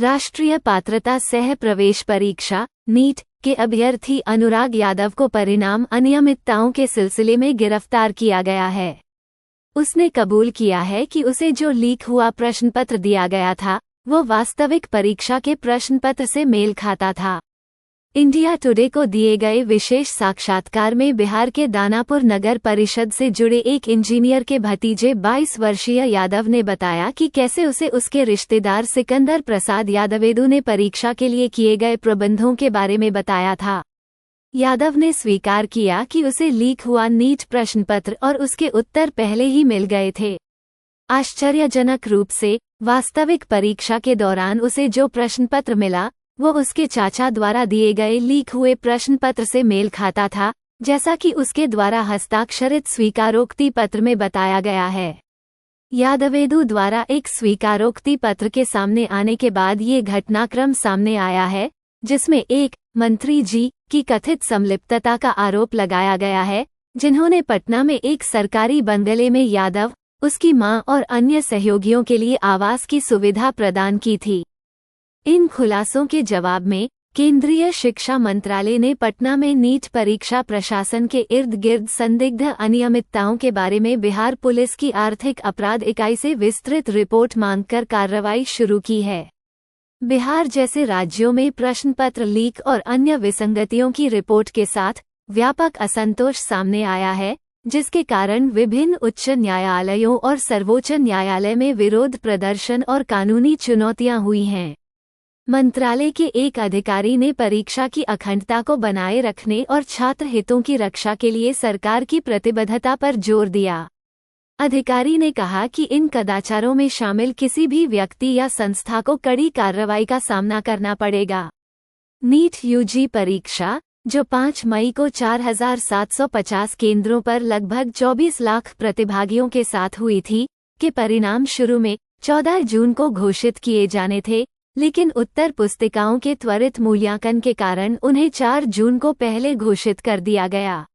राष्ट्रीय पात्रता सह प्रवेश परीक्षा नीट के अभ्यर्थी अनुराग यादव को परिणाम अनियमितताओं के सिलसिले में गिरफ्तार किया गया है। उसने कबूल किया है कि उसे जो लीक हुआ प्रश्नपत्र दिया गया था वो वास्तविक परीक्षा के प्रश्नपत्र से मेल खाता था। इंडिया टुडे को दिए गए विशेष साक्षात्कार में बिहार के दानापुर नगर परिषद से जुड़े एक इंजीनियर के भतीजे 22 वर्षीय यादव ने बताया कि कैसे उसे उसके रिश्तेदार सिकंदर प्रसाद यादवेदु ने परीक्षा के लिए किए गए प्रबंधों के बारे में बताया था। यादव ने स्वीकार किया कि उसे लीक हुआ नीट प्रश्नपत्र और उसके उत्तर पहले ही मिल गए थे। आश्चर्यजनक रूप से वास्तविक परीक्षा के दौरान उसे जो प्रश्नपत्र मिला वो उसके चाचा द्वारा दिए गए लीक हुए प्रश्नपत्र से मेल खाता था, जैसा कि उसके द्वारा हस्ताक्षरित स्वीकारोक्ति पत्र में बताया गया है। यादवेदु द्वारा एक स्वीकारोक्ति पत्र के सामने आने के बाद ये घटनाक्रम सामने आया है, जिसमें एक मंत्री जी की कथित संलिप्तता का आरोप लगाया गया है, जिन्होंने पटना में एक सरकारी बंगले में यादव, उसकी मां और अन्य सहयोगियों के लिए आवास की सुविधा प्रदान की थी। इन खुलासों के जवाब में केंद्रीय शिक्षा मंत्रालय ने पटना में नीट परीक्षा प्रशासन के इर्द गिर्द संदिग्ध अनियमितताओं के बारे में बिहार पुलिस की आर्थिक अपराध इकाई से विस्तृत रिपोर्ट मांगकर कार्रवाई शुरू की है। बिहार जैसे राज्यों में प्रश्नपत्र लीक और अन्य विसंगतियों की रिपोर्ट के साथ व्यापक असंतोष सामने आया है, जिसके कारण विभिन्न उच्च न्यायालयों और सर्वोच्च न्यायालय में विरोध प्रदर्शन और कानूनी चुनौतियां हुई हैं। मंत्रालय के एक अधिकारी ने परीक्षा की अखंडता को बनाए रखने और छात्र हितों की रक्षा के लिए सरकार की प्रतिबद्धता पर जोर दिया। अधिकारी ने कहा कि इन कदाचारों में शामिल किसी भी व्यक्ति या संस्था को कड़ी कार्रवाई का सामना करना पड़ेगा। नीट यूजी परीक्षा, जो 5 मई को 4750 केंद्रों पर लगभग 24 लाख प्रतिभागियों के साथ हुई थी, के परिणाम शुरू में 14 जून को घोषित किए जाने थे, लेकिन उत्तर पुस्तिकाओं के त्वरित मूल्यांकन के कारण उन्हें 4 जून को पहले घोषित कर दिया गया।